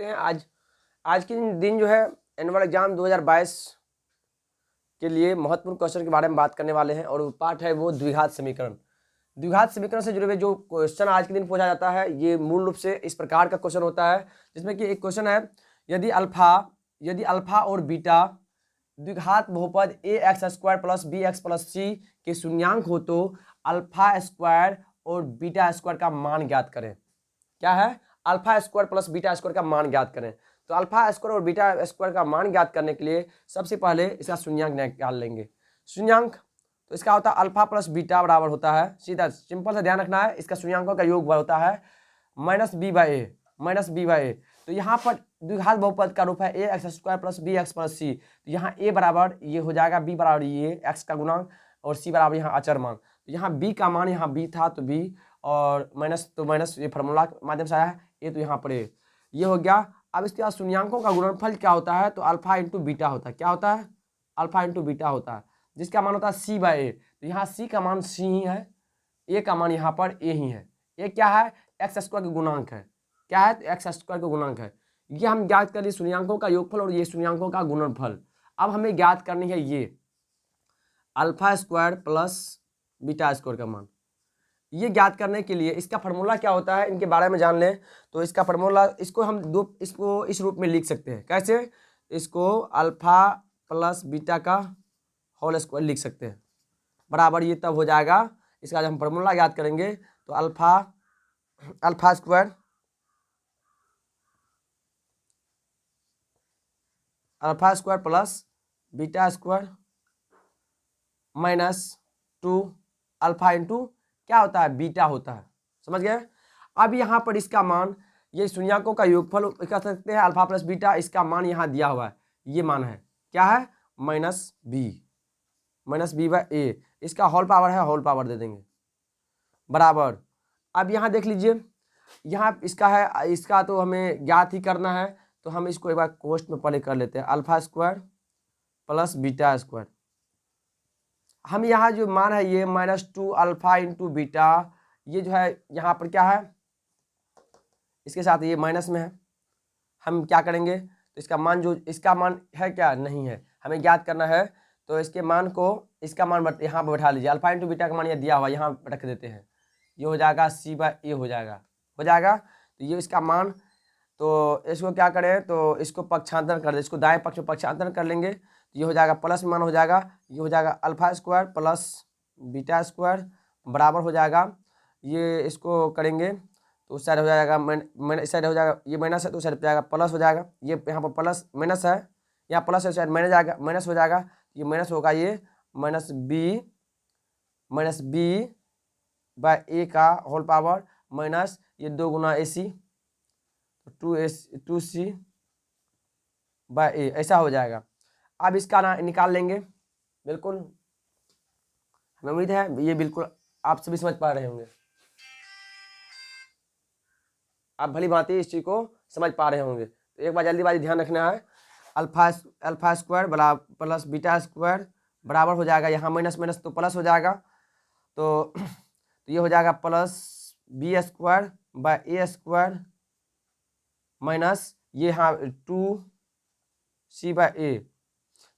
देखते हैं आज के दिन जो है एनुअल एग्जाम 2022 के लिए महत्वपूर्ण क्वेश्चन के बारे में बात करने वाले हैं और वो पार्ट है वो द्विघात समीकरण। द्विघात समीकरण से जुड़े हुए जो क्वेश्चन आज के दिन पूछा जाता है ये मूल रूप से इस प्रकार का क्वेश्चन होता है, जिसमें कि एक क्वेश्चन है यदि अल्फा और बीटा द्विघात बहुपद a x square plus b x plus c के शून्यांक हो तो अल्फा स्क्वायर और बीटा स्क्वायर का मान ज्ञात करें। क्या है? Alpha square plus beta square का मान ज्ञात करें। तो अल्फा स्क्वायर और बीटा स्क्वायर का मान ज्ञात करने के लिए सबसे पहले इसका शून्यांक निकाल लेंगे। शून्यांक तो इसका होता है अल्फा प्लस बीटा बराबर होता है, सीधा सिंपल से ध्यान रखना है, इसका शून्यांकों का योग होता है माइनस बी बाई ए। तो यहाँ पर द्विघात बहुपद का रूप है a x square plus b x plus c. तो यहाँ ए बराबर ये हो जाएगा बी बराबर ये एक्स का गुणांक और सी बराबर यहाँ अचर मान। तो यहाँ बी का मान यहाँ बी था तो बी और माइनस ये फार्मूला के माध्यम से आया है, ए तो यहाँ पर ए, ये हो गया। अब इसके बाद शून्यांकों का गुणनफल क्या होता है तो अल्फा इंटू बीटा होता है। क्या होता है? अल्फा इंटू बीटा होता है, जिसका मान होता है सी बाई ए। तो यहाँ सी का मान सी ही है, ए का मान यहाँ पर ए ही है। ए क्या है? एक्स स्क्वायर का गुणांक है। क्या है? तो एक्स स्क्वायर का गुणांक है। ये हम ज्ञात करें शून्यांकों का योगफल और ये शून्यांकों का गुणनफल। अब हमें ज्ञात करनी है ये alpha square plus beta square का मान। ये ज्ञात करने के लिए इसका फार्मूला क्या होता है इनके बारे में जान लें। तो इसका फार्मूला इसको हम इसको इस रूप में लिख सकते हैं। कैसे? इसको अल्फा प्लस बीटा का होल स्क्वायर लिख सकते हैं बराबर ये तब हो जाएगा। इसका जब हम फार्मूला याद करेंगे तो alpha square plus beta square minus 2 alpha into क्या होता है? बीटा होता है। समझ गए? अब यहाँ पर इसका मान ये शून्यांकों का योगफल कह सकते हैं अल्फा प्लस बीटा, इसका मान यहाँ दिया हुआ है, ये मान है क्या है? माइनस बी बाई ए। इसका होल पावर है, होल पावर दे देंगे बराबर। अब यहाँ देख लीजिए, यहाँ इसका है, इसका तो हमें ज्ञात ही करना है तो हम इसको एक बार कोष्ट में पहले कर लेते हैं। Alpha square plus beta square, हम यहाँ जो मान है ये -2 अल्फा इंटू बीटा, ये जो है यहाँ पर क्या है इसके साथ ये माइनस में है। हम क्या करेंगे तो इसका मान जो इसका मान है क्या नहीं है हमें ज्ञात करना है। तो इसके मान को इसका मान यहाँ पर बैठा लीजिए। अल्फा इंटू बीटा का मान ये दिया हुआ यहाँ रख देते हैं, ये हो जाएगा सी बाई ए हो जाएगा। तो ये इसका मान, तो इसको क्या करें तो इसको पक्षांतर कर दे, इसको दाएं पक्ष में पक्षांतर कर लेंगे तो ये हो जाएगा प्लस मान हो जाएगा, ये हो जाएगा alpha square plus beta square बराबर हो जाएगा। ये इसको करेंगे तो उस साइड हो जाएगा इस साइड हो जाएगा, ये माइनस है तो उस साइड जाएगा प्लस हो जाएगा। ये यहाँ पर प्लस माइनस है, यहाँ प्लस है, साइड माइनस हो जाएगा, ये माइनस होगा, ये माइनस बी बाई ए का होल पावर माइनस ये 2 गुना ए सी 2c बाई ए, ऐसा हो जाएगा। अब इसका ना निकाल लेंगे। बिल्कुल हमें उम्मीद है ये बिल्कुल आप सभी समझ पा रहे होंगे, आप भली भांति इस चीज को समझ पा रहे होंगे। तो एक बार जल्दीबाजी ध्यान रखना है, अल्फा स्क्वायर बराबर प्लस बीटा स्क्वायर बराबर हो जाएगा, यहाँ माइनस तो प्लस हो जाएगा। तो ये हो जाएगा plus b square by a square minus ये यहाँ 2c बाई ए।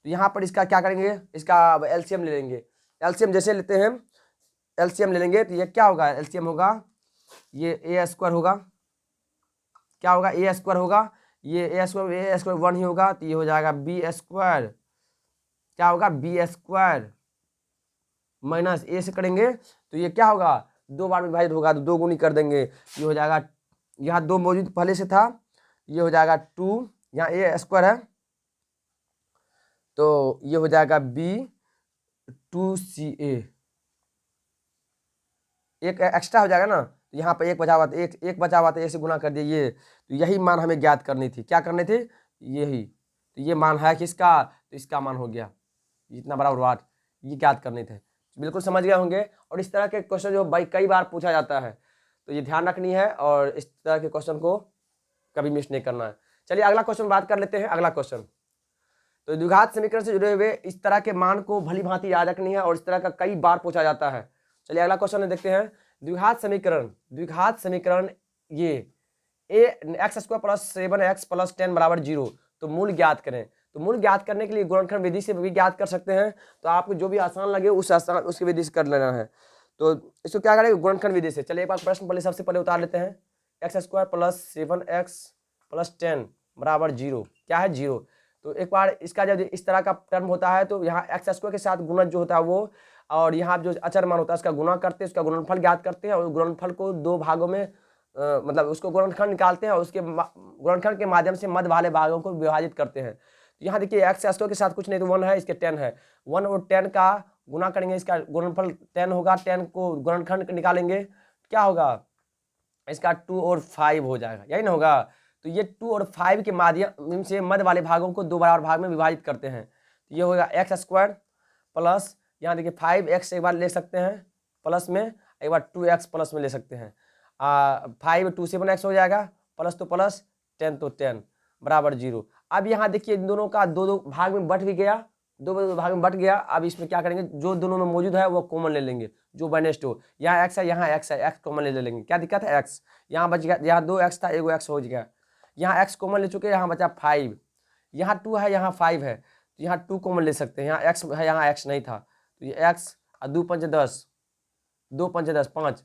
तो यहाँ पर इसका क्या करेंगे, इसका एलसीएम ले लेंगे। एलसीएम जैसे लेते हैं, एलसीएम ले लेंगे तो ये क्या होगा, एलसीएम होगा ये ए स्क्वायर होगा, क्या होगा ए स्क्वायर होगा, ये ए स्क्वायर 1 ही होगा तो ये हो जाएगा बी स्क्वायर, क्या होगा बी स्क्वायर माइनस ए से करेंगे तो ये क्या होगा 2 बार विभाजित होगा तो 2 गुनी कर देंगे, ये हो जाएगा, यहाँ 2 मौजूद पहले से था, ये हो जाएगा 2, यहाँ ए स्क्वायर है तो ये हो जाएगा बी 2ca, एक एक्स्ट्रा हो जाएगा ना, तो यहाँ पर एक बचा हुआ था ए से गुना कर दिए ये। तो यही मान हमें ज्ञात करनी थी, क्या करनी थी यही। तो ये मान है किसका, तो इसका मान हो गया इतना बड़ा वाट, ये ज्ञात करने थे। बिल्कुल समझ गए होंगे। और इस तरह के क्वेश्चन जो भाई कई बार पूछा जाता है तो ये ध्यान रखनी है और इस तरह के क्वेश्चन को कभी मिस नहीं करना है। चलिए अगला क्वेश्चन बात कर लेते हैं। अगला क्वेश्चन तो द्विघात समीकरण से जुड़े हुए इस तरह के मान को भली भांति याद रखनी है और इस तरह का कई बार पूछा जाता है। चलिए अगला क्वेश्चन देखते हैं। द्विघात समीकरण ये a x square plus 7x plus 10 बराबर 0। तो मूल ज्ञात करें। तो मूल ज्ञात करने के लिए गुणनखंड विधि से भी ज्ञात कर सकते हैं। तो आपको जो भी आसान लगे उसकी विधि से कर लेना है। तो इसको क्या करेंगे, गुणनखंड विधि से। चलिए एक बार प्रश्न पहले सबसे पहले उतार लेते हैं। X square plus 7x plus 10 बराबर 0। क्या है, 0। तो एक बार इसका जब इस तरह का टर्म होता है तो यहाँ एक्स स्क्वायर के साथ गुणन जो होता है वो, और यहाँ जो अचर मान होता है उसका गुणा करते हैं, उसका गुणनफल ज्ञात करते हैं और गुणनफल को दो भागों में मतलब उसको गुणनखंड निकालते हैं और उसके गुणनखंड के माध्यम से मध्य वाले भागों को विभाजित करते हैं। तो यहाँ देखिए एक्स स्क्वायर के साथ कुछ नहीं तो 1 है, इसके 10 है। 1 और 10 का गुना करेंगे, इसका गुणनफल 10 होगा। 10 को गुणनखंड निकालेंगे, क्या होगा, इसका 2 और 5 हो जाएगा, यही ना होगा। तो ये 2 और 5 के माध्यम से मध्य वाले भागों को दो बराबर भाग में विभाजित करते हैं। तो ये होगा एक्स स्क्वायर प्लस, यहाँ देखिए 5x एक बार ले सकते हैं प्लस में, एक बार 2x प्लस में ले सकते हैं। 5 2 7x हो जाएगा, प्लस तो प्लस 10 तो 10 बराबर 0। अब यहाँ देखिए इन दोनों का दो दो भाग में बट भी गया, दो भाग में बट गया। अब इसमें क्या करेंगे, जो दोनों में मौजूद है वो कॉमन ले लेंगे, जो बैनेस्ट हो। यहाँ x है, यहाँ x है, x कॉमन ले लेंगे। क्या दिक्कत है, x यहाँ बच गया, यहाँ 2x था, एगो x हो गया। यहाँ x कॉमन ले चुके, यहाँ बचा 5। यहाँ 2 है, यहाँ 5 है, तो यहाँ 2 कॉमन ले सकते हैं। यहाँ x है, यहाँ x नहीं था, तो ये x 2 5 10, 2 5 10 5।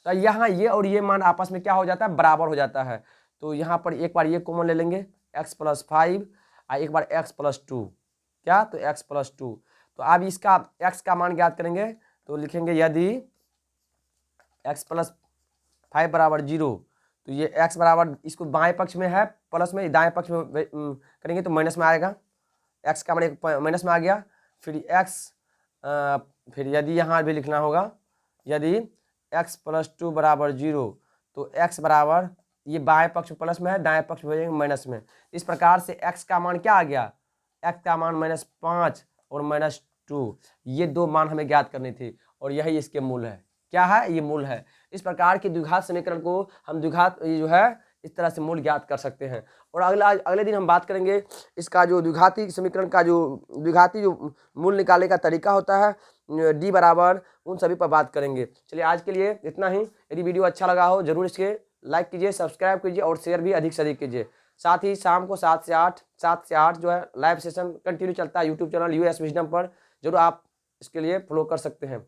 तो यहाँ ये और ये मान आपस में क्या हो जाता है, बराबर हो जाता है। तो यहाँ पर एक बार ये कॉमन ले लेंगे, x प्लस 5 और एक बार x प्लस 2, क्या, तो x प्लस 2। तो अब इसका x का मान ज्ञात करेंगे, तो लिखेंगे यदि x प्लस 5 बराबर 0, तो ये x बराबर, इसको बाएं पक्ष में है प्लस में, दाएं पक्ष में करेंगे तो माइनस में आएगा। x का मान माइनस में आ गया। फिर x फिर यदि यहाँ भी लिखना होगा, यदि x प्लस 2 बराबर 0, तो x बराबर, ये बाएं पक्ष प्लस में है, दाएं पक्ष में भेजेंगे माइनस में। इस प्रकार से x का मान क्या आ गया, x का मान -5 और -2, ये दो मान हमें ज्ञात करने थे और यही इसके मूल है। क्या है, ये मूल है। इस प्रकार के द्विघात समीकरण को हम द्विघात ये जो है इस तरह से मूल ज्ञात कर सकते हैं। और अगले दिन हम बात करेंगे इसका जो द्विघाती समीकरण का जो द्विघाती जो मूल निकालने का तरीका होता है, d बराबर, उन सभी पर बात करेंगे। चलिए आज के लिए इतना ही। यदि वीडियो अच्छा लगा हो जरूर इसके लाइक कीजिए, सब्सक्राइब कीजिए और शेयर भी अधिक से अधिक कीजिए। साथ ही शाम को 7 से 8 जो है लाइव सेशन कंटिन्यू चलता है यूट्यूब चैनल US विजडम पर, जरूर आप इसके लिए फॉलो कर सकते हैं।